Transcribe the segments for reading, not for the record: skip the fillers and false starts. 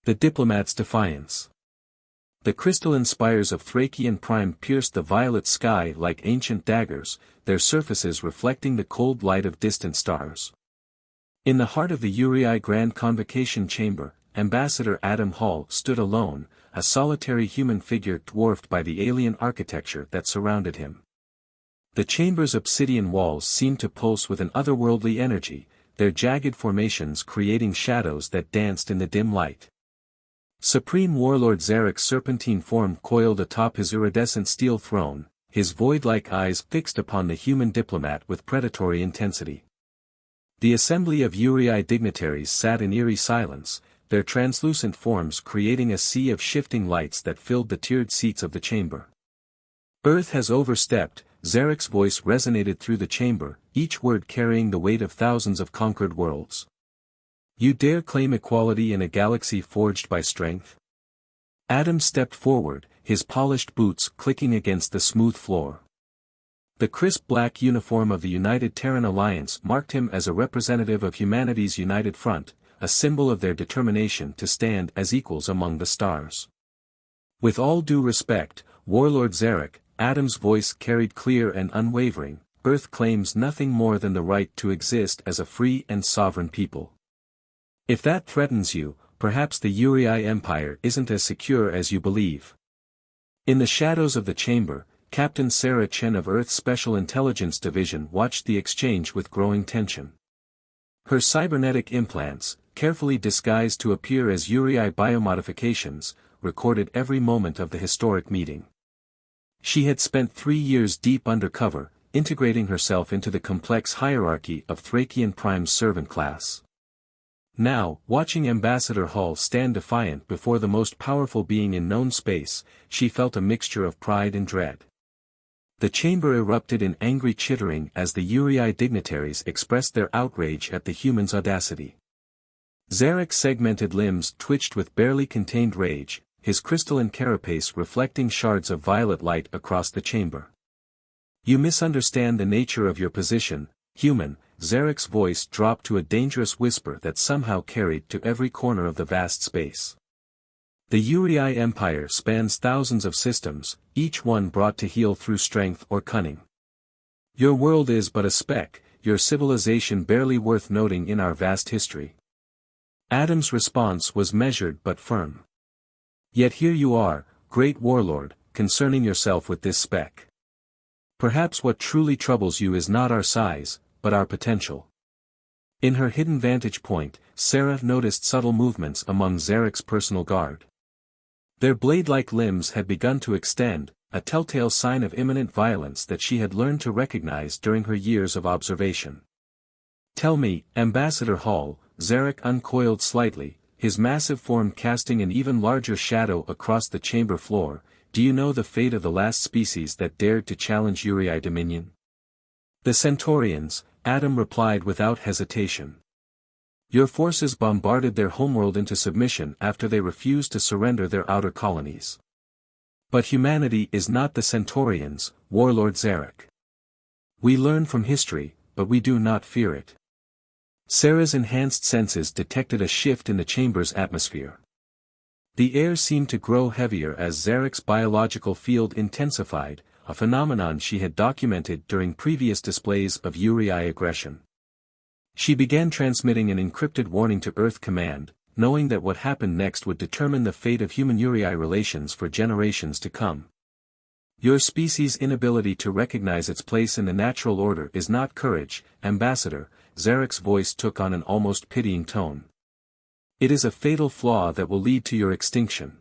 The Diplomat's defiance. The crystalline spires of Thrakian Prime pierced the violet sky like ancient daggers, their surfaces reflecting the cold light of distant stars. In the heart of the Urei Grand Convocation Chamber, Ambassador Adam Hall stood alone, a solitary human figure dwarfed by the alien architecture that surrounded him. The chamber's obsidian walls seemed to pulse with an otherworldly energy, their jagged formations creating shadows that danced in the dim light. Supreme Warlord Zarek's serpentine form coiled atop his iridescent steel throne, his void-like eyes fixed upon the human diplomat with predatory intensity. The assembly of Urei dignitaries sat in eerie silence, their translucent forms creating a sea of shifting lights that filled the tiered seats of the chamber. Earth has overstepped, Zarek's voice resonated through the chamber, each word carrying the weight of thousands of conquered worlds. You dare claim equality in a galaxy forged by strength? Adam stepped forward, his polished boots clicking against the smooth floor. The crisp black uniform of the United Terran Alliance marked him as a representative of humanity's united front, a symbol of their determination to stand as equals among the stars. With all due respect, Warlord Zarek, Adam's voice carried clear and unwavering, Earth claims nothing more than the right to exist as a free and sovereign people. If that threatens you, perhaps the Urei Empire isn't as secure as you believe. In the shadows of the chamber, Captain Sarah Chen of Earth's Special Intelligence Division watched the exchange with growing tension. Her cybernetic implants, carefully disguised to appear as Urei biomodifications, recorded every moment of the historic meeting. She had spent 3 years deep undercover, integrating herself into the complex hierarchy of Thrakian Prime's servant class. Now, watching Ambassador Hall stand defiant before the most powerful being in known space, she felt a mixture of pride and dread. The chamber erupted in angry chittering as the Urei dignitaries expressed their outrage at the human's audacity. Zarek's segmented limbs twitched with barely contained rage, his crystalline carapace reflecting shards of violet light across the chamber. You misunderstand the nature of your position, human. Zarek's voice dropped to a dangerous whisper that somehow carried to every corner of the vast space. The Urei Empire spans thousands of systems, each one brought to heel through strength or cunning. Your world is but a speck, your civilization barely worth noting in our vast history. Adam's response was measured but firm. Yet here you are, great warlord, concerning yourself with this speck. Perhaps what truly troubles you is not our size, but our potential. In her hidden vantage point, Sarah noticed subtle movements among Zarek's personal guard. Their blade-like limbs had begun to extend, a telltale sign of imminent violence that she had learned to recognize during her years of observation. Tell me, Ambassador Hall, Zarek uncoiled slightly, his massive form casting an even larger shadow across the chamber floor, do you know the fate of the last species that dared to challenge Urei dominion? The Centaurians, Adam replied without hesitation. Your forces bombarded their homeworld into submission after they refused to surrender their outer colonies. But humanity is not the Centaurians, Warlord Zarek. We learn from history, but we do not fear it. Sarah's enhanced senses detected a shift in the chamber's atmosphere. The air seemed to grow heavier as Zarek's biological field intensified, a phenomenon she had documented during previous displays of Urei aggression. She began transmitting an encrypted warning to Earth Command, knowing that what happened next would determine the fate of human-Urei relations for generations to come. Your species' inability to recognize its place in the natural order is not courage, Ambassador, Zarek's voice took on an almost pitying tone. It is a fatal flaw that will lead to your extinction.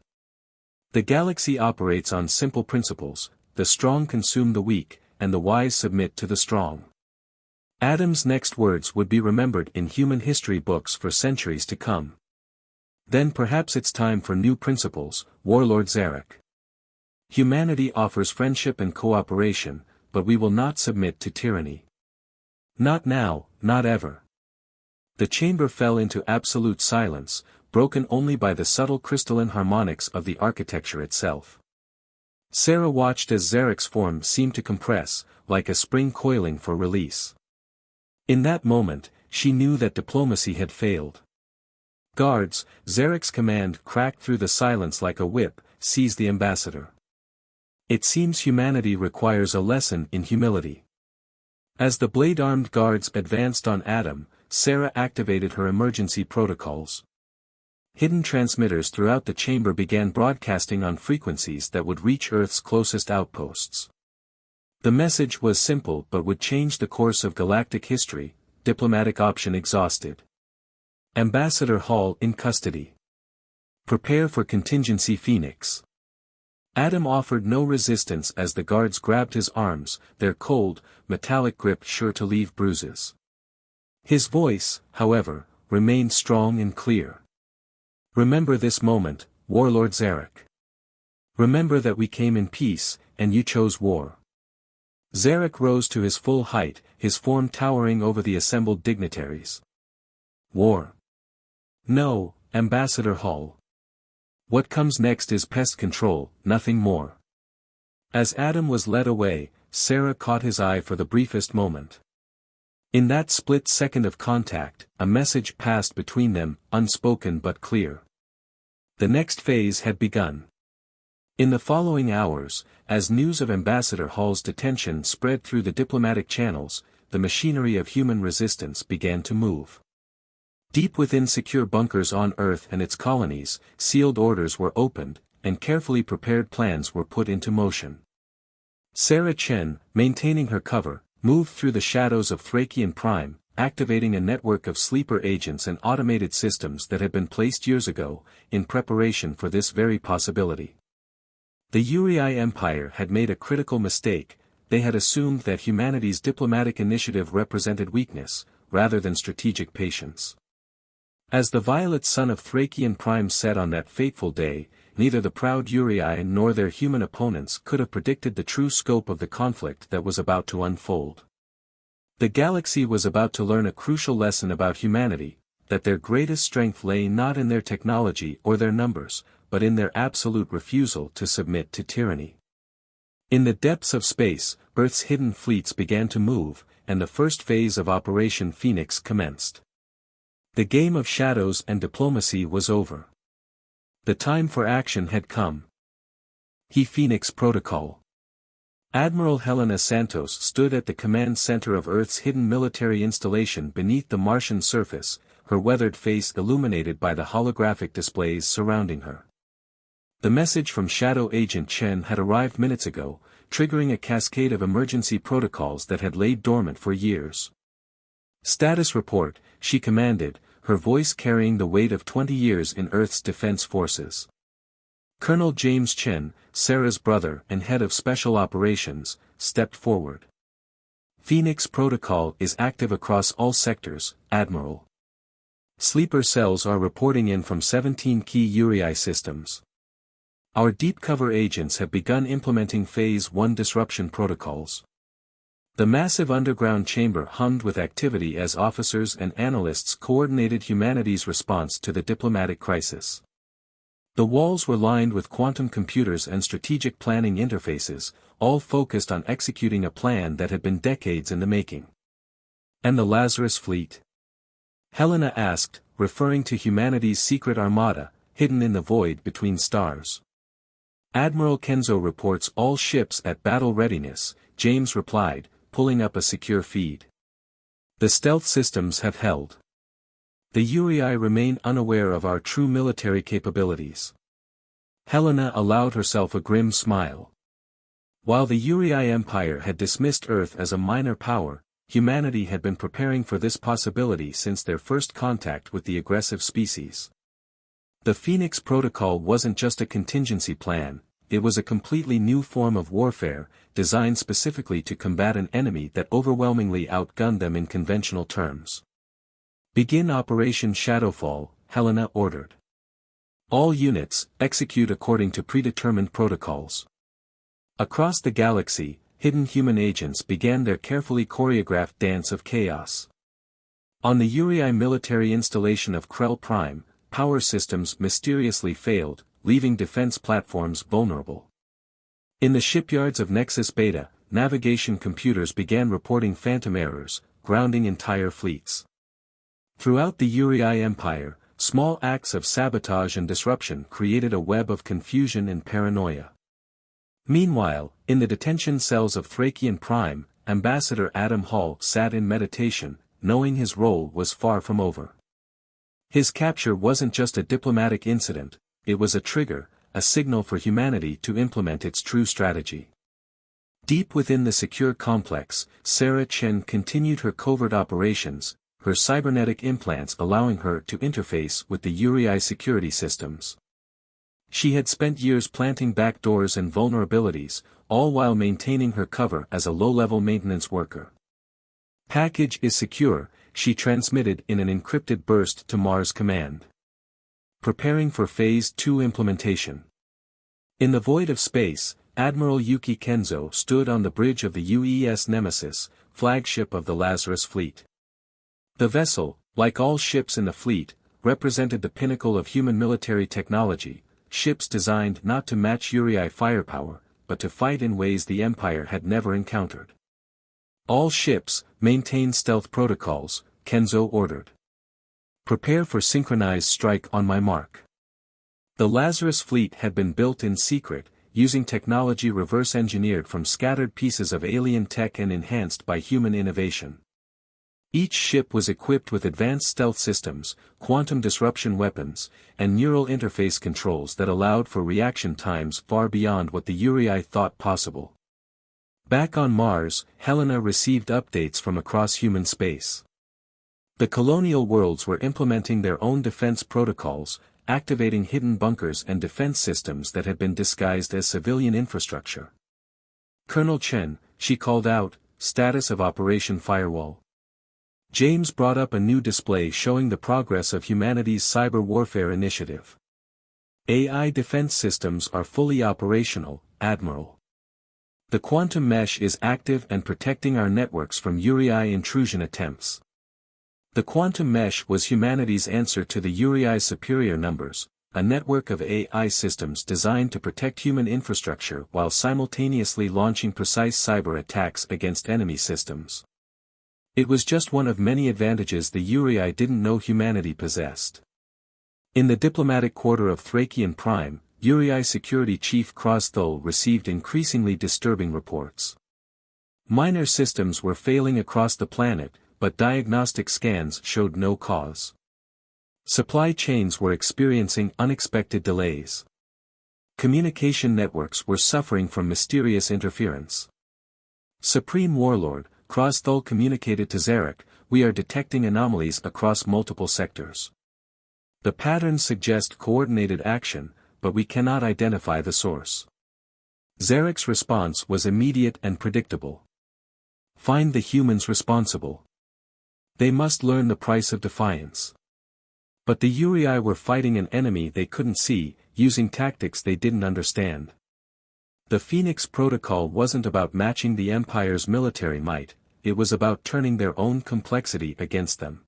The galaxy operates on simple principles. The strong consume the weak, and the wise submit to the strong. Adam's next words would be remembered in human history books for centuries to come. Then perhaps it's time for new principles, Warlord Zarek. Humanity offers friendship and cooperation, but we will not submit to tyranny. Not now, not ever. The chamber fell into absolute silence, broken only by the subtle crystalline harmonics of the architecture itself. Sarah watched as Zarek's form seemed to compress, like a spring coiling for release. In that moment, she knew that diplomacy had failed. Guards, Zarek's command cracked through the silence like a whip, seize the ambassador. It seems humanity requires a lesson in humility. As the blade-armed guards advanced on Adam, Sarah activated her emergency protocols. Hidden transmitters throughout the chamber began broadcasting on frequencies that would reach Earth's closest outposts. The message was simple but would change the course of galactic history: diplomatic option exhausted. Ambassador Hall in custody. Prepare for contingency Phoenix. Adam offered no resistance as the guards grabbed his arms, their cold, metallic grip sure to leave bruises. His voice, however, remained strong and clear. Remember this moment, Warlord Zarek. Remember that we came in peace, and you chose war. Zarek rose to his full height, his form towering over the assembled dignitaries. War. No, Ambassador Hall. What comes next is pest control, nothing more. As Adam was led away, Sarah caught his eye for the briefest moment. In that split second of contact, a message passed between them, unspoken but clear. The next phase had begun. In the following hours, as news of Ambassador Hall's detention spread through the diplomatic channels, the machinery of human resistance began to move. Deep within secure bunkers on Earth and its colonies, sealed orders were opened, and carefully prepared plans were put into motion. Sarah Chen, maintaining her cover, moved through the shadows of Thrakian Prime, activating a network of sleeper agents and automated systems that had been placed years ago, in preparation for this very possibility. The Urei Empire had made a critical mistake. They had assumed that humanity's diplomatic initiative represented weakness, rather than strategic patience. As the violet sun of Thrakian Prime set on that fateful day, neither the proud Urei nor their human opponents could have predicted the true scope of the conflict that was about to unfold. The galaxy was about to learn a crucial lesson about humanity, that their greatest strength lay not in their technology or their numbers, but in their absolute refusal to submit to tyranny. In the depths of space, Earth's hidden fleets began to move, and the first phase of Operation Phoenix commenced. The game of shadows and diplomacy was over. The time for action had come. Phoenix Protocol. Admiral Helena Santos stood at the command center of Earth's hidden military installation beneath the Martian surface, her weathered face illuminated by the holographic displays surrounding her. The message from Shadow Agent Chen had arrived minutes ago, triggering a cascade of emergency protocols that had laid dormant for years. Status report, she commanded, her voice carrying the weight of 20 years in Earth's defense forces. Colonel James Chen, Sarah's brother and head of special operations, stepped forward. Phoenix Protocol is active across all sectors, Admiral. Sleeper cells are reporting in from 17 key Urei systems. Our deep cover agents have begun implementing Phase 1 disruption protocols. The massive underground chamber hummed with activity as officers and analysts coordinated humanity's response to the diplomatic crisis. The walls were lined with quantum computers and strategic planning interfaces, all focused on executing a plan that had been decades in the making. And the Lazarus fleet? Helena asked, referring to humanity's secret armada, hidden in the void between stars. Admiral Kenzo reports all ships at battle readiness, James replied, pulling up a secure feed. The stealth systems have held. The Urei remain unaware of our true military capabilities. Helena allowed herself a grim smile. While the Urei Empire had dismissed Earth as a minor power, humanity had been preparing for this possibility since their first contact with the aggressive species. The Phoenix Protocol wasn't just a contingency plan, it was a completely new form of warfare, designed specifically to combat an enemy that overwhelmingly outgunned them in conventional terms. Begin Operation Shadowfall, Helena ordered. All units, execute according to predetermined protocols. Across the galaxy, hidden human agents began their carefully choreographed dance of chaos. On the Urei military installation of Krell Prime, power systems mysteriously failed, leaving defense platforms vulnerable. In the shipyards of Nexus Beta, navigation computers began reporting phantom errors, grounding entire fleets. Throughout the Urei Empire, small acts of sabotage and disruption created a web of confusion and paranoia. Meanwhile, in the detention cells of Thrakian Prime, Ambassador Adam Hall sat in meditation, knowing his role was far from over. His capture wasn't just a diplomatic incident, it was a trigger, a signal for humanity to implement its true strategy. Deep within the secure complex, Sarah Chen continued her covert operations, her cybernetic implants allowing her to interface with the Urei security systems. She had spent years planting backdoors and vulnerabilities, all while maintaining her cover as a low-level maintenance worker. "Package is secure," she transmitted in an encrypted burst to Mars Command. Preparing for Phase 2 implementation. In the void of space, Admiral Yuki Kenzo stood on the bridge of the UES Nemesis, flagship of the Lazarus fleet. The vessel, like all ships in the fleet, represented the pinnacle of human military technology, ships designed not to match Urei firepower, but to fight in ways the Empire had never encountered. "All ships, maintain stealth protocols," Kenzo ordered. "Prepare for synchronized strike on my mark." The Lazarus fleet had been built in secret, using technology reverse-engineered from scattered pieces of alien tech and enhanced by human innovation. Each ship was equipped with advanced stealth systems, quantum disruption weapons, and neural interface controls that allowed for reaction times far beyond what the Urei thought possible. Back on Mars, Helena received updates from across human space. The colonial worlds were implementing their own defense protocols, activating hidden bunkers and defense systems that had been disguised as civilian infrastructure. "Colonel Chen," she called out, "status of Operation Firewall." James brought up a new display showing the progress of humanity's cyber warfare initiative. "AI defense systems are fully operational, Admiral. The quantum mesh is active and protecting our networks from Urei intrusion attempts." The quantum mesh was humanity's answer to the Urei's superior numbers, a network of AI systems designed to protect human infrastructure while simultaneously launching precise cyber attacks against enemy systems. It was just one of many advantages the Urei didn't know humanity possessed. In the diplomatic quarter of Thrakian Prime, Urei Security Chief Crosthul received increasingly disturbing reports. Minor systems were failing across the planet, but diagnostic scans showed no cause. Supply chains were experiencing unexpected delays. Communication networks were suffering from mysterious interference. "Supreme Warlord," Crosthul communicated to Zarek, "we are detecting anomalies across multiple sectors. The patterns suggest coordinated action, but we cannot identify the source." Zarek's response was immediate and predictable. "Find the humans responsible. They must learn the price of defiance." But the Urei were fighting an enemy they couldn't see, using tactics they didn't understand. The Phoenix Protocol wasn't about matching the Empire's military might, it was about turning their own complexity against them.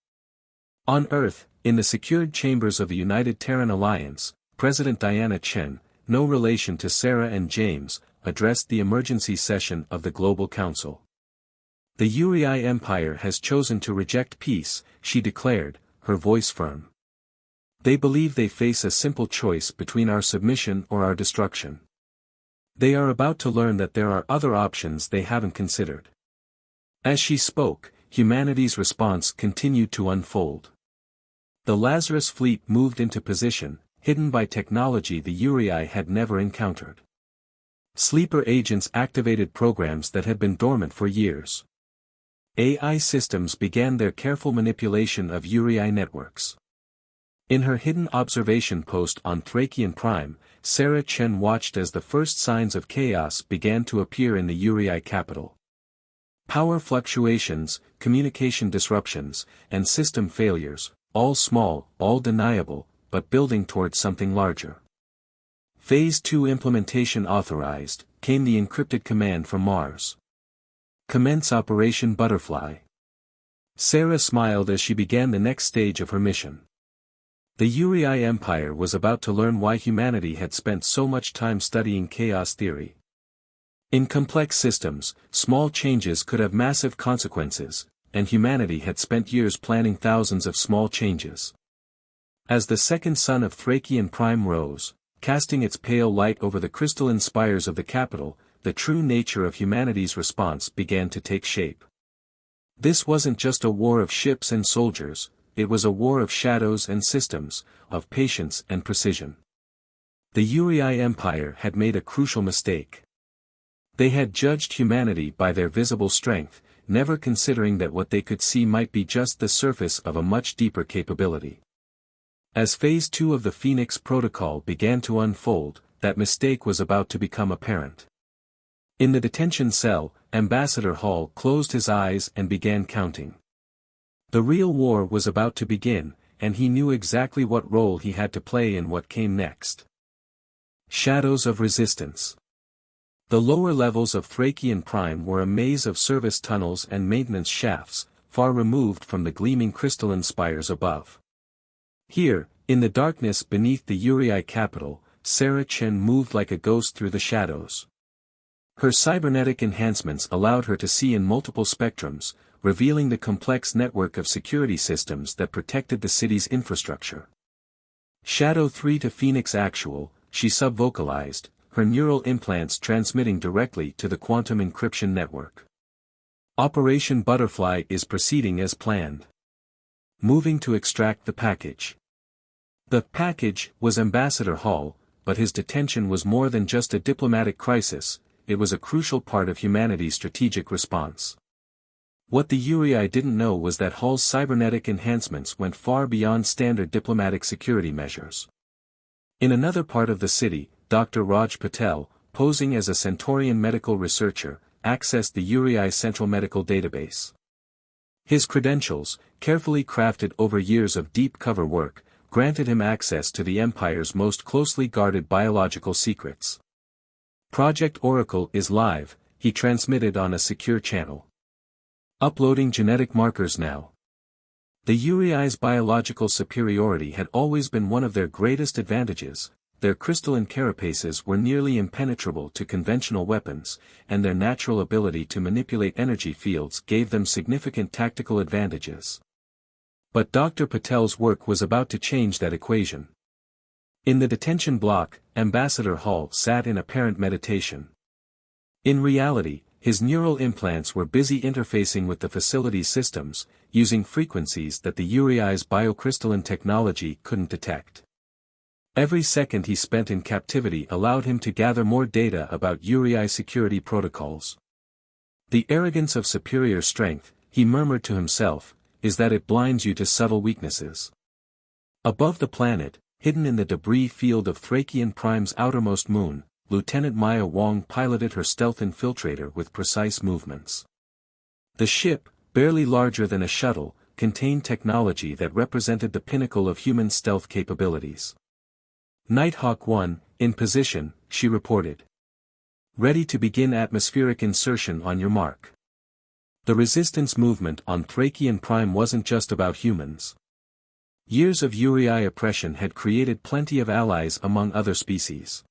On Earth, in the secured chambers of the United Terran Alliance, President Diana Chen, no relation to Sarah and James, addressed the emergency session of the Global Council. "The Urei Empire has chosen to reject peace," she declared, her voice firm. "They believe they face a simple choice between our submission or our destruction. They are about to learn that there are other options they haven't considered." As she spoke, humanity's response continued to unfold. The Lazarus fleet moved into position, hidden by technology the Urei had never encountered. Sleeper agents activated programs that had been dormant for years. AI systems began their careful manipulation of Urei networks. In her hidden observation post on Thrakian Prime, Sarah Chen watched as the first signs of chaos began to appear in the Urei capital. Power fluctuations, communication disruptions, and system failures, all small, all deniable, but building towards something larger. Phase 2 implementation authorized, came the encrypted command from Mars. "Commence Operation Butterfly." Sarah smiled as she began the next stage of her mission. The Urei Empire was about to learn why humanity had spent so much time studying chaos theory. In complex systems, small changes could have massive consequences, and humanity had spent years planning thousands of small changes. As the second sun of Thrakian Prime rose, casting its pale light over the crystalline spires of the capital, the true nature of humanity's response began to take shape. This wasn't just a war of ships and soldiers, it was a war of shadows and systems, of patience and precision. The Urei Empire had made a crucial mistake. They had judged humanity by their visible strength, never considering that what they could see might be just the surface of a much deeper capability. As Phase 2 of the Phoenix Protocol began to unfold, that mistake was about to become apparent. In the detention cell, Ambassador Hall closed his eyes and began counting. The real war was about to begin, and he knew exactly what role he had to play in what came next. Shadows of resistance. The lower levels of Thrakian Prime were a maze of service tunnels and maintenance shafts, far removed from the gleaming crystalline spires above. Here, in the darkness beneath the Urei capital, Sarah Chen moved like a ghost through the shadows. Her cybernetic enhancements allowed her to see in multiple spectrums, revealing the complex network of security systems that protected the city's infrastructure. Shadow 3 to Phoenix Actual, she sub-vocalized, her neural implants transmitting directly to the quantum encryption network. Operation Butterfly is proceeding as planned. Moving to extract the package. The package was Ambassador Hall, but his detention was more than just a diplomatic crisis, it was a crucial part of humanity's strategic response. What the Urei didn't know was that Hall's cybernetic enhancements went far beyond standard diplomatic security measures. In another part of the city, Dr. Raj Patel, posing as a Centaurian medical researcher, accessed the Urei Central Medical Database. His credentials, carefully crafted over years of deep cover work, granted him access to the Empire's most closely guarded biological secrets. Project Oracle is live, he transmitted on a secure channel. Uploading genetic markers now. The Urei's biological superiority had always been one of their greatest advantages. Their crystalline carapaces were nearly impenetrable to conventional weapons, and their natural ability to manipulate energy fields gave them significant tactical advantages. But Dr. Patel's work was about to change that equation. In the detention block, Ambassador Hall sat in apparent meditation. In reality, his neural implants were busy interfacing with the facility's systems, using frequencies that the Urei's biocrystalline technology couldn't detect. Every second he spent in captivity allowed him to gather more data about Urei security protocols. The arrogance of superior strength, he murmured to himself, is that it blinds you to subtle weaknesses. Above the planet, hidden in the debris field of Thrakian Prime's outermost moon, Lieutenant Maya Wong piloted her stealth infiltrator with precise movements. The ship, barely larger than a shuttle, contained technology that represented the pinnacle of human stealth capabilities. Nighthawk 1, in position, she reported. Ready to begin atmospheric insertion on your mark. The resistance movement on Thrakian Prime wasn't just about humans. Years of Urei oppression had created plenty of allies among other species.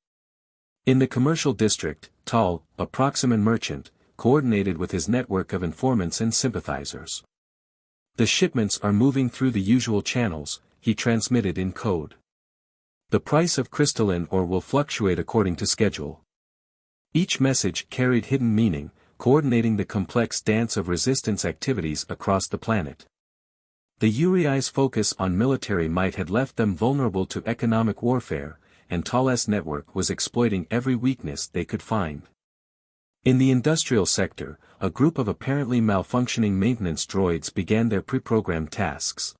In the commercial district, Tal, a Proximan merchant, coordinated with his network of informants and sympathizers. The shipments are moving through the usual channels, he transmitted in code. The price of crystalline ore will fluctuate according to schedule. Each message carried hidden meaning, coordinating the complex dance of resistance activities across the planet. The Urei's focus on military might had left them vulnerable to economic warfare, and Tal's network was exploiting every weakness they could find. In the industrial sector, a group of apparently malfunctioning maintenance droids began their pre-programmed tasks.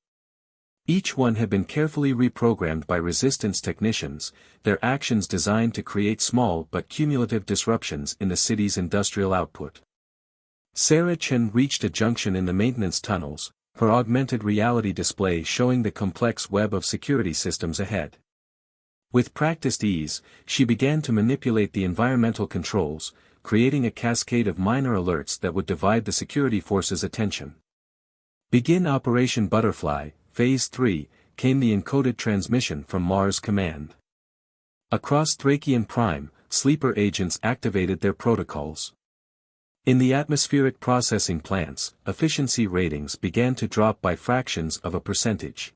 Each one had been carefully reprogrammed by resistance technicians, their actions designed to create small but cumulative disruptions in the city's industrial output. Sarah Chen reached a junction in the maintenance tunnels, her augmented reality display showing the complex web of security systems ahead. With practiced ease, she began to manipulate the environmental controls, creating a cascade of minor alerts that would divide the security force's attention. Begin Operation Butterfly, Phase 3, came the encoded transmission from Mars Command. Across Thrakian Prime, sleeper agents activated their protocols. In the atmospheric processing plants, efficiency ratings began to drop by fractions of a percentage.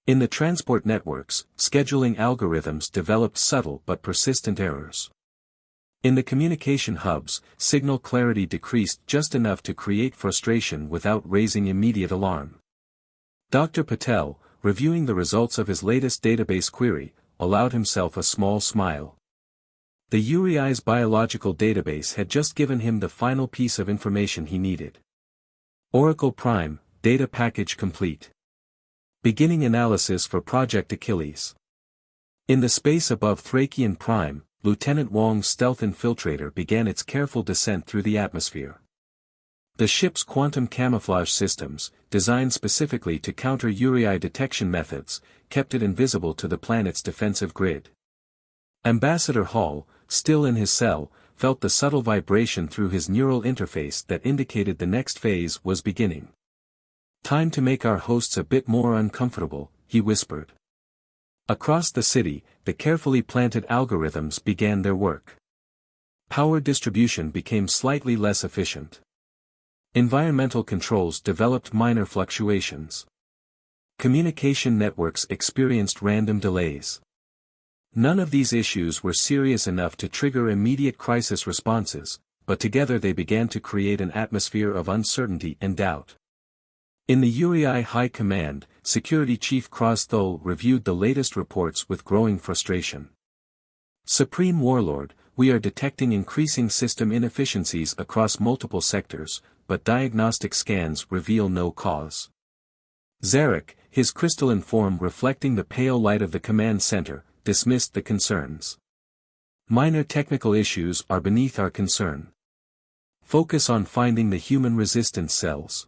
In the transport networks, scheduling algorithms developed subtle but persistent errors. In the communication hubs, signal clarity decreased just enough to create frustration without raising immediate alarm. Dr. Patel, reviewing the results of his latest database query, allowed himself a small smile. The Urei's biological database had just given him the final piece of information he needed. Oracle Prime, data package complete. Beginning analysis for Project Achilles. In the space above Thrakian Prime, Lieutenant Wong's stealth infiltrator began its careful descent through the atmosphere. The ship's quantum camouflage systems, designed specifically to counter Urei detection methods, kept it invisible to the planet's defensive grid. Ambassador Hall, still in his cell, felt the subtle vibration through his neural interface that indicated the next phase was beginning. "Time to make our hosts a bit more uncomfortable," he whispered. Across the city, the carefully planted algorithms began their work. Power distribution became slightly less efficient. Environmental controls developed minor fluctuations. Communication networks experienced random delays. None of these issues were serious enough to trigger immediate crisis responses, but together they began to create an atmosphere of uncertainty and doubt. In the Urei High Command, Security Chief Krosthul reviewed the latest reports with growing frustration. "Supreme Warlord, we are detecting increasing system inefficiencies across multiple sectors, but diagnostic scans reveal no cause." Zarek, his crystalline form reflecting the pale light of the command center, dismissed the concerns. "Minor technical issues are beneath our concern. Focus on finding the human resistance cells."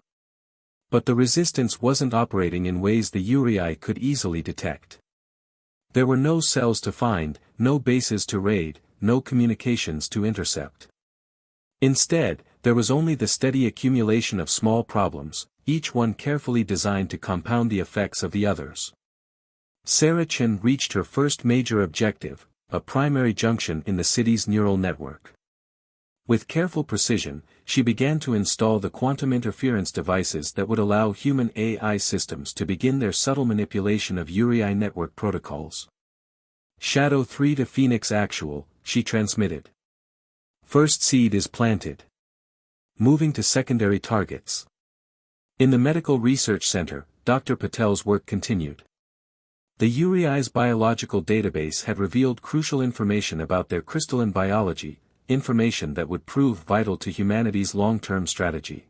But the resistance wasn't operating in ways the Urei could easily detect. There were no cells to find, no bases to raid, no communications to intercept. Instead, there was only the steady accumulation of small problems, each one carefully designed to compound the effects of the others. Sarah Chen reached her first major objective, a primary junction in the city's neural network. With careful precision, she began to install the quantum interference devices that would allow human AI systems to begin their subtle manipulation of Urei network protocols. "Shadow 3 to Phoenix Actual," she transmitted. "First seed is planted. Moving to secondary targets." In the Medical Research Center, Dr. Patel's work continued. The Urei's biological database had revealed crucial information about their crystalline biology, information that would prove vital to humanity's long-term strategy.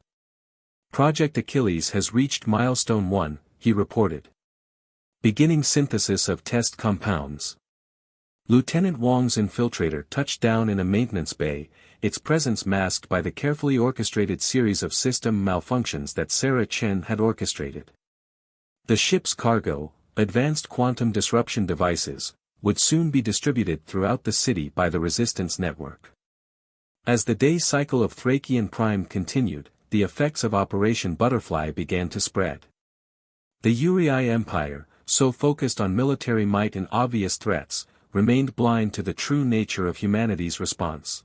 "Project Achilles has reached milestone 1, he reported. Beginning synthesis of test compounds." Lieutenant Wong's infiltrator touched down in a maintenance bay, its presence masked by the carefully orchestrated series of system malfunctions that Sarah Chen had orchestrated. The ship's cargo, advanced quantum disruption devices, would soon be distributed throughout the city by the resistance network. As the day cycle of Thrakian Prime continued, the effects of Operation Butterfly began to spread. The Urei Empire, so focused on military might and obvious threats, remained blind to the true nature of humanity's response.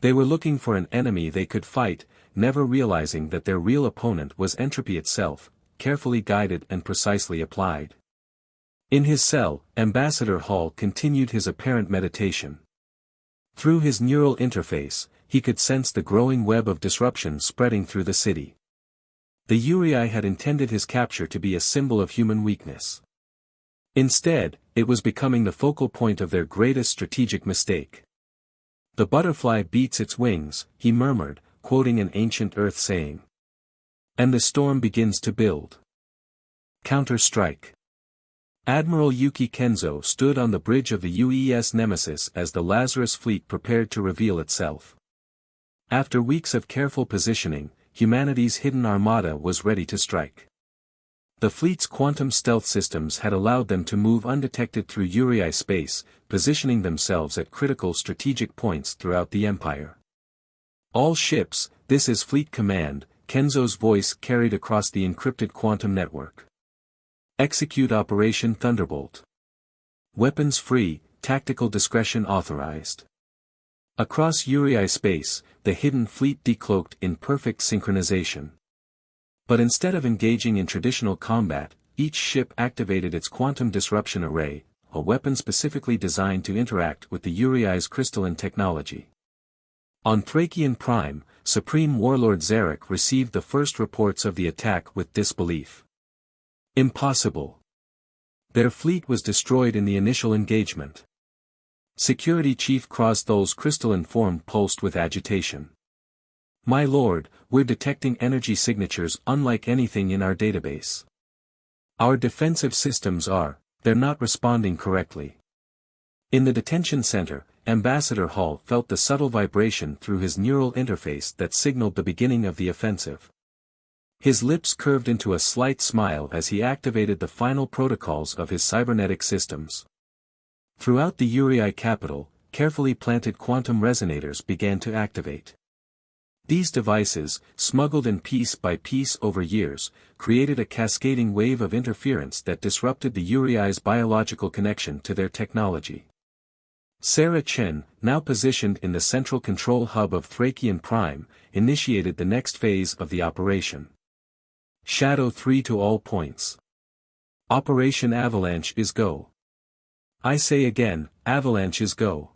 They were looking for an enemy they could fight, never realizing that their real opponent was entropy itself, carefully guided and precisely applied. In his cell, Ambassador Hall continued his apparent meditation. Through his neural interface, he could sense the growing web of disruption spreading through the city. The Urei had intended his capture to be a symbol of human weakness. Instead, it was becoming the focal point of their greatest strategic mistake. "The butterfly beats its wings," he murmured, quoting an ancient Earth saying. "And the storm begins to build. Counter-strike." Admiral Yuki Kenzo stood on the bridge of the UES Nemesis as the Lazarus fleet prepared to reveal itself. After weeks of careful positioning, humanity's hidden armada was ready to strike. The fleet's quantum stealth systems had allowed them to move undetected through Urei space, positioning themselves at critical strategic points throughout the Empire. "All ships, this is Fleet Command," Kenzo's voice carried across the encrypted quantum network. "Execute Operation Thunderbolt. Weapons free, tactical discretion authorized." Across Urei space, the hidden fleet decloaked in perfect synchronization. But instead of engaging in traditional combat, each ship activated its quantum disruption array, a weapon specifically designed to interact with the Urei's crystalline technology. On Thrakian Prime, Supreme Warlord Zarek received the first reports of the attack with disbelief. Impossible. Their fleet was destroyed in the initial engagement. Security Chief Krosthol's crystalline form pulsed with agitation. My lord, we're detecting energy signatures unlike anything in our database. Our defensive systems they're not responding correctly. In the detention center, Ambassador Hall felt the subtle vibration through his neural interface that signaled the beginning of the offensive. His lips curved into a slight smile as he activated the final protocols of his cybernetic systems. Throughout the Urei capital, carefully planted quantum resonators began to activate. These devices, smuggled in piece by piece over years, created a cascading wave of interference that disrupted the Urei's biological connection to their technology. Sarah Chen, now positioned in the central control hub of Thrakian Prime, initiated the next phase of the operation. Shadow 3 to all points. Operation Avalanche is go. I say again, Avalanche is go.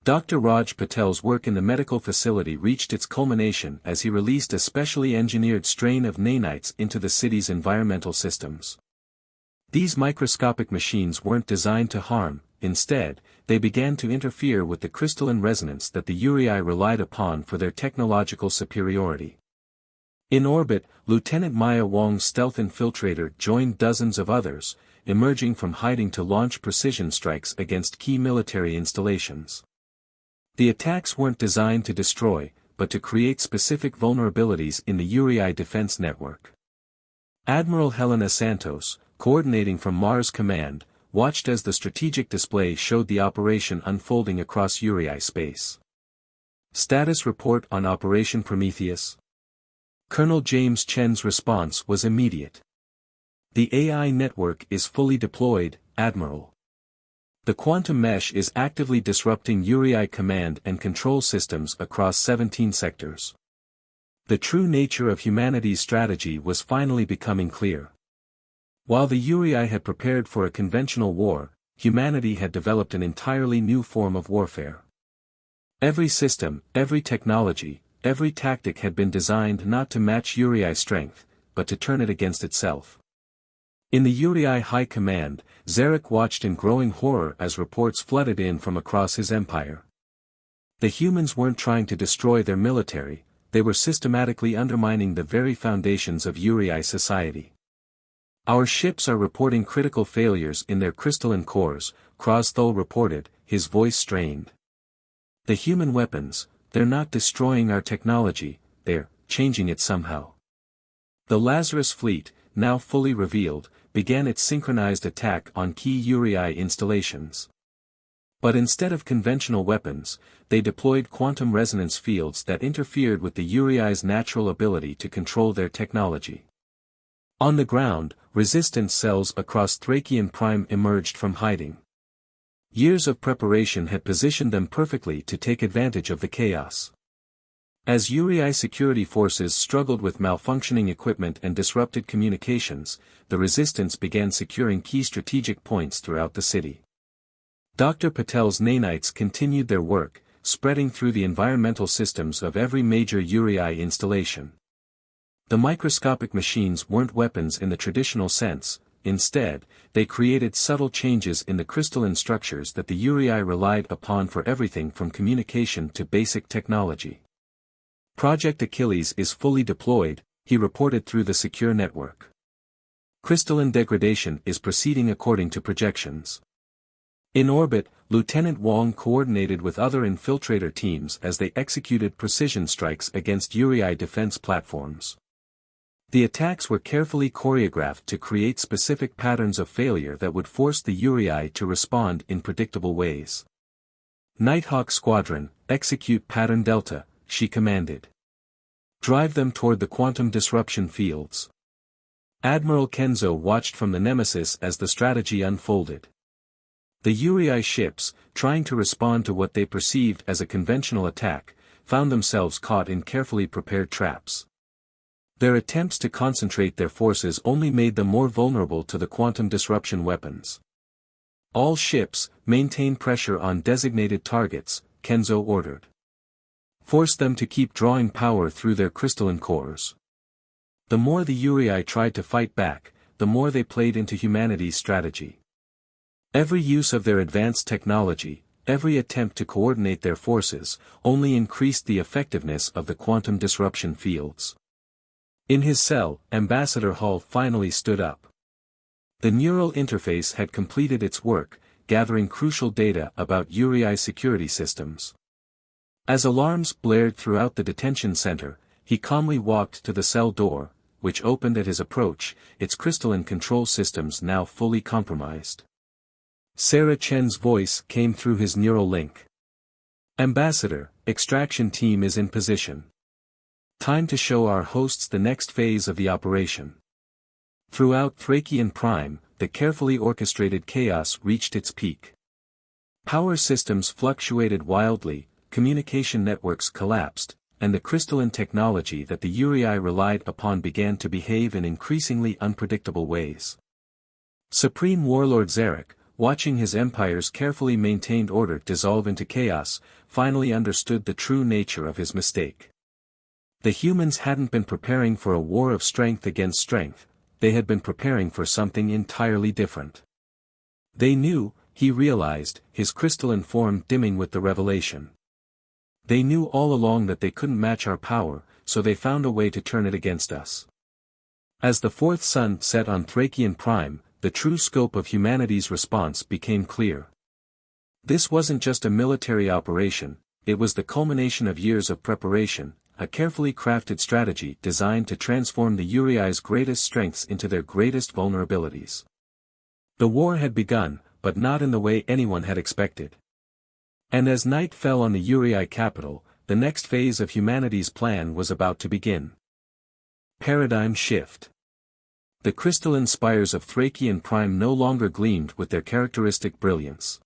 Dr. Raj Patel's work in the medical facility reached its culmination as he released a specially engineered strain of nanites into the city's environmental systems. These microscopic machines weren't designed to harm, instead, they began to interfere with the crystalline resonance that the Urei relied upon for their technological superiority. In orbit, Lieutenant Maya Wong's stealth infiltrator joined dozens of others, emerging from hiding to launch precision strikes against key military installations. The attacks weren't designed to destroy, but to create specific vulnerabilities in the Urei defense network. Admiral Helena Santos, coordinating from Mars Command, watched as the strategic display showed the operation unfolding across Urei space. Status report on Operation Prometheus. Colonel James Chen's response was immediate. The AI network is fully deployed, Admiral. The quantum mesh is actively disrupting Urei command and control systems across 17 sectors. The true nature of humanity's strategy was finally becoming clear. While the Urei had prepared for a conventional war, humanity had developed an entirely new form of warfare. Every system, every technology, every tactic had been designed not to match Urei's strength, but to turn it against itself. In the Urei High Command, Zarek watched in growing horror as reports flooded in from across his empire. The humans weren't trying to destroy their military, they were systematically undermining the very foundations of Urei society. Our ships are reporting critical failures in their crystalline cores, Krosthul reported, his voice strained. The human weapons, they're not destroying our technology, they're changing it somehow. The Lazarus fleet, now fully revealed, began its synchronized attack on key Urei installations. But instead of conventional weapons, they deployed quantum resonance fields that interfered with the Urei's natural ability to control their technology. On the ground, resistance cells across Thrakian Prime emerged from hiding. Years of preparation had positioned them perfectly to take advantage of the chaos. As Urei security forces struggled with malfunctioning equipment and disrupted communications, the resistance began securing key strategic points throughout the city. Dr. Patel's nanites continued their work, spreading through the environmental systems of every major Urei installation. The microscopic machines weren't weapons in the traditional sense, instead, they created subtle changes in the crystalline structures that the Urei relied upon for everything from communication to basic technology. Project Achilles is fully deployed, he reported through the secure network. Crystalline degradation is proceeding according to projections. In orbit, Lieutenant Wong coordinated with other infiltrator teams as they executed precision strikes against Urei defense platforms. The attacks were carefully choreographed to create specific patterns of failure that would force the Urei to respond in predictable ways. Nighthawk Squadron, execute Pattern Delta, she commanded. Drive them toward the quantum disruption fields. Admiral Kenzo watched from the Nemesis as the strategy unfolded. The Urei ships, trying to respond to what they perceived as a conventional attack, found themselves caught in carefully prepared traps. Their attempts to concentrate their forces only made them more vulnerable to the quantum disruption weapons. All ships, maintain pressure on designated targets, Kenzo ordered. Force them to keep drawing power through their crystalline cores. The more the Urei tried to fight back, the more they played into humanity's strategy. Every use of their advanced technology, every attempt to coordinate their forces, only increased the effectiveness of the quantum disruption fields. In his cell, Ambassador Hull finally stood up. The neural interface had completed its work, gathering crucial data about Urei security systems. As alarms blared throughout the detention center, he calmly walked to the cell door, which opened at his approach, its crystalline control systems now fully compromised. Sarah Chen's voice came through his neural link. Ambassador, extraction team is in position. Time to show our hosts the next phase of the operation. Throughout Thrakian Prime, the carefully orchestrated chaos reached its peak. Power systems fluctuated wildly, communication networks collapsed, and the crystalline technology that the Urei relied upon began to behave in increasingly unpredictable ways. Supreme Warlord Zarek, watching his empire's carefully maintained order dissolve into chaos, finally understood the true nature of his mistake. The humans hadn't been preparing for a war of strength against strength, they had been preparing for something entirely different. They knew, he realized, his crystalline form dimming with the revelation. They knew all along that they couldn't match our power, so they found a way to turn it against us. As the fourth sun set on Thrakian Prime, the true scope of humanity's response became clear. This wasn't just a military operation, it was the culmination of years of preparation, a carefully crafted strategy designed to transform the Urei's greatest strengths into their greatest vulnerabilities. The war had begun, but not in the way anyone had expected. And as night fell on the Urei capital, the next phase of humanity's plan was about to begin. Paradigm shift. The crystalline spires of Thrakian Prime no longer gleamed with their characteristic brilliance.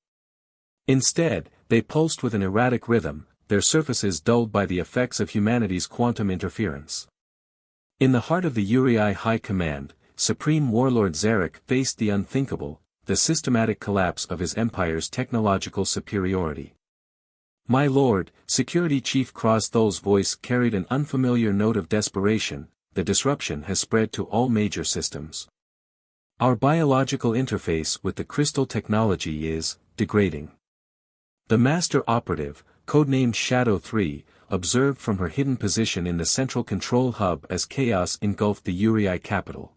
Instead, they pulsed with an erratic rhythm, their surfaces dulled by the effects of humanity's quantum interference. In the heart of the Urei High Command, Supreme Warlord Zarek faced the unthinkable, the systematic collapse of his empire's technological superiority. My lord, Security Chief Krosthul's voice carried an unfamiliar note of desperation, the disruption has spread to all major systems. Our biological interface with the crystal technology is degrading. The master operative, codenamed Shadow 3, observed from her hidden position in the central control hub as chaos engulfed the Urei capital.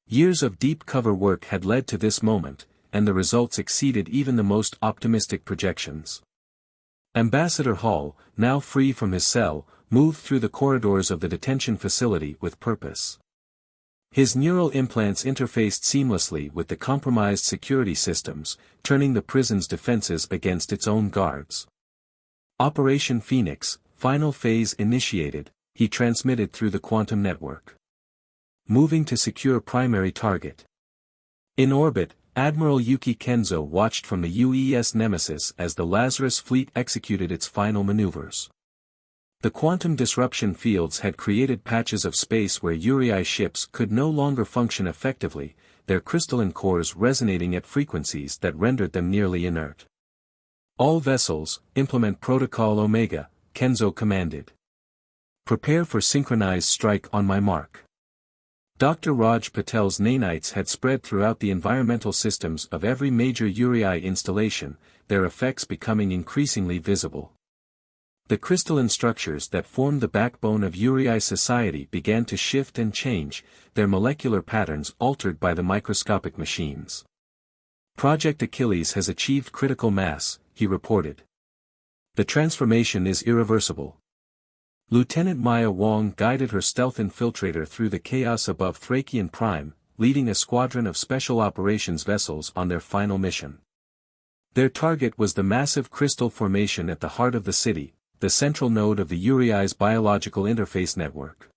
Years of deep cover work had led to this moment, and the results exceeded even the most optimistic projections. Ambassador Hall, now free from his cell, moved through the corridors of the detention facility with purpose. His neural implants interfaced seamlessly with the compromised security systems, turning the prison's defenses against its own guards. Operation Phoenix, final phase initiated, he transmitted through the quantum network. Moving to secure primary target. In orbit, Admiral Yuki Kenzo watched from the UES Nemesis as the Lazarus fleet executed its final maneuvers. The quantum disruption fields had created patches of space where Urei ships could no longer function effectively, their crystalline cores resonating at frequencies that rendered them nearly inert. All vessels, implement Protocol Omega, Kenzo commanded. Prepare for synchronized strike on my mark. Dr. Raj Patel's nanites had spread throughout the environmental systems of every major Urei installation, their effects becoming increasingly visible. The crystalline structures that formed the backbone of Urei society began to shift and change, their molecular patterns altered by the microscopic machines. Project Achilles has achieved critical mass, he reported. The transformation is irreversible. Lieutenant Maya Wong guided her stealth infiltrator through the chaos above Thrakian Prime, leading a squadron of special operations vessels on their final mission. Their target was the massive crystal formation at the heart of the city, the central node of the Urei's biological interface network.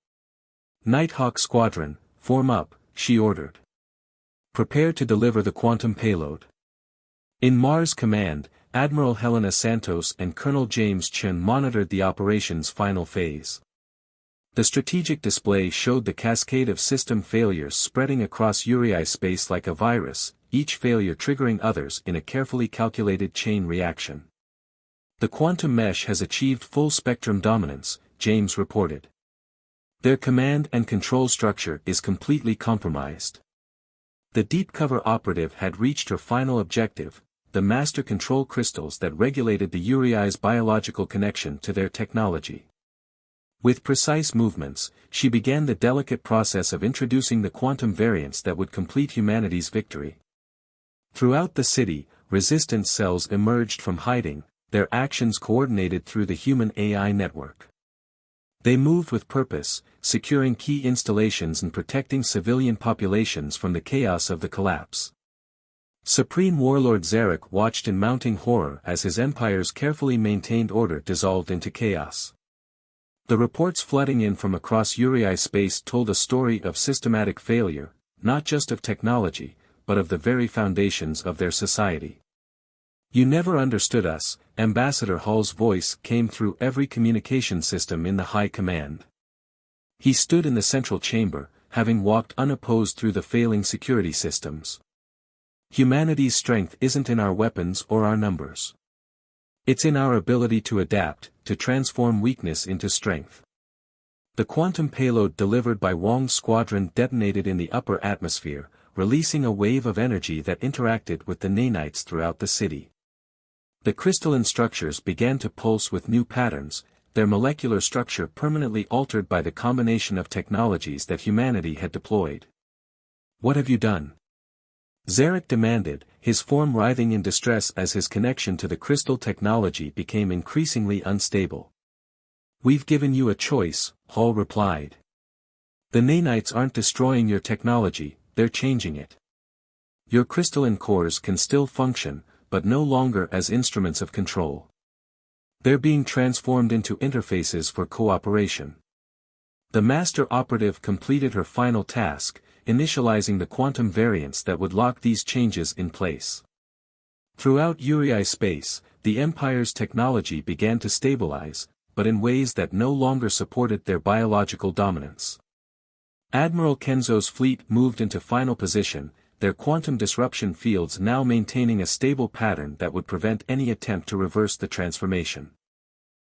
Nighthawk Squadron, form up, she ordered. Prepare to deliver the quantum payload. In Mars Command, Admiral Helena Santos and Colonel James Chen monitored the operation's final phase. The strategic display showed the cascade of system failures spreading across Urei space like a virus, each failure triggering others in a carefully calculated chain reaction. The quantum mesh has achieved full spectrum dominance, James reported. Their command and control structure is completely compromised. The deep cover operative had reached her final objective, the master control crystals that regulated the Urei's biological connection to their technology. With precise movements, she began the delicate process of introducing the quantum variants that would complete humanity's victory. Throughout the city, resistance cells emerged from hiding, their actions coordinated through the human AI network. They moved with purpose, securing key installations and protecting civilian populations from the chaos of the collapse. Supreme Warlord Zarek watched in mounting horror as his empire's carefully maintained order dissolved into chaos. The reports flooding in from across Urei space told a story of systematic failure, not just of technology, but of the very foundations of their society. "You never understood us," Ambassador Hall's voice came through every communication system in the High Command. He stood in the central chamber, having walked unopposed through the failing security systems. "Humanity's strength isn't in our weapons or our numbers. It's in our ability to adapt, to transform weakness into strength." The quantum payload delivered by Wong's squadron detonated in the upper atmosphere, releasing a wave of energy that interacted with the nanites throughout the city. The crystalline structures began to pulse with new patterns, their molecular structure permanently altered by the combination of technologies that humanity had deployed. "What have you done?" Zarek demanded, his form writhing in distress as his connection to the crystal technology became increasingly unstable. "We've given you a choice," Hall replied. "The nanites aren't destroying your technology, they're changing it. Your crystalline cores can still function, but no longer as instruments of control. They're being transformed into interfaces for cooperation." The master operative completed her final task, initializing the quantum variants that would lock these changes in place. Throughout Urei space, the Empire's technology began to stabilize, but in ways that no longer supported their biological dominance. Admiral Kenzo's fleet moved into final position, their quantum disruption fields now maintaining a stable pattern that would prevent any attempt to reverse the transformation.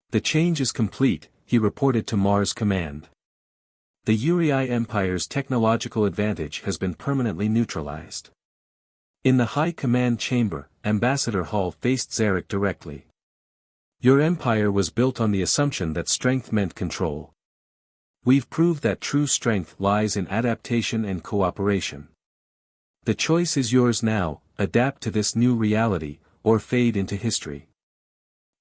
"The change is complete," he reported to Mars Command. "The Urei Empire's technological advantage has been permanently neutralized." In the High Command chamber, Ambassador Hall faced Zarek directly. "Your empire was built on the assumption that strength meant control. We've proved that true strength lies in adaptation and cooperation. The choice is yours now, adapt to this new reality, or fade into history."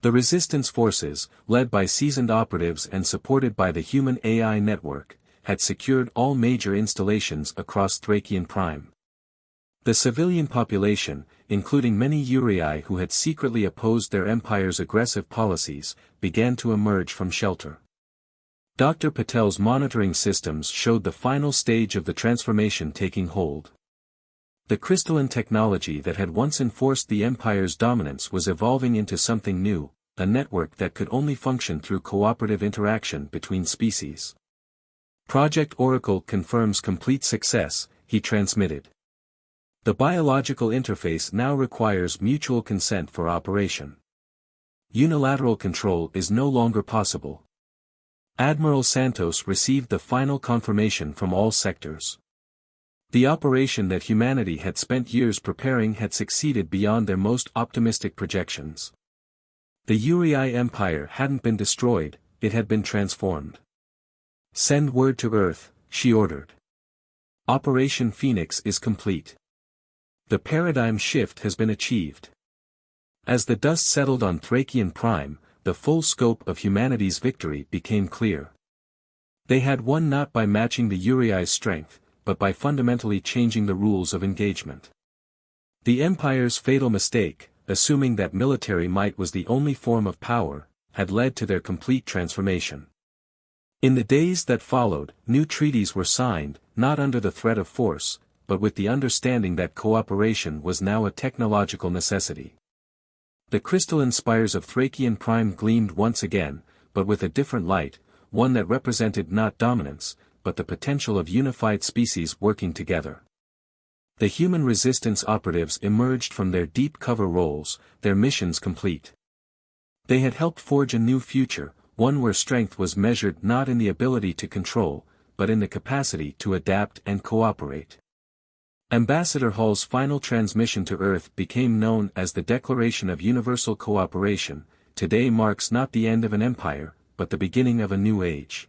The resistance forces, led by seasoned operatives and supported by the human AI network, had secured all major installations across Thrakian Prime. The civilian population, including many Urei who had secretly opposed their empire's aggressive policies, began to emerge from shelter. Dr. Patel's monitoring systems showed the final stage of the transformation taking hold. The crystalline technology that had once enforced the empire's dominance was evolving into something new, a network that could only function through cooperative interaction between species. "Project Oracle confirms complete success," he transmitted. "The biological interface now requires mutual consent for operation. Unilateral control is no longer possible." Admiral Santos received the final confirmation from all sectors. The operation that humanity had spent years preparing had succeeded beyond their most optimistic projections. The Urei Empire hadn't been destroyed, it had been transformed. "Send word to Earth," she ordered. "Operation Phoenix is complete. The paradigm shift has been achieved." As the dust settled on Thrakian Prime, the full scope of humanity's victory became clear. They had won not by matching the Urei's strength, but by fundamentally changing the rules of engagement. The Empire's fatal mistake, assuming that military might was the only form of power, had led to their complete transformation. In the days that followed, new treaties were signed, not under the threat of force, but with the understanding that cooperation was now a technological necessity. The crystalline spires of Thrakian Prime gleamed once again, but with a different light, one that represented not dominance, but the potential of unified species working together. The human resistance operatives emerged from their deep cover roles, their missions complete. They had helped forge a new future, one where strength was measured not in the ability to control, but in the capacity to adapt and cooperate. Ambassador Hall's final transmission to Earth became known as the Declaration of Universal Cooperation. Today marks not the end of an empire, but the beginning of a new age.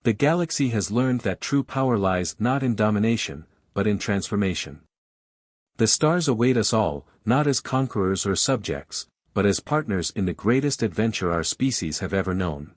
The galaxy has learned that true power lies not in domination, but in transformation. The stars await us all, not as conquerors or subjects, but as partners in the greatest adventure our species have ever known.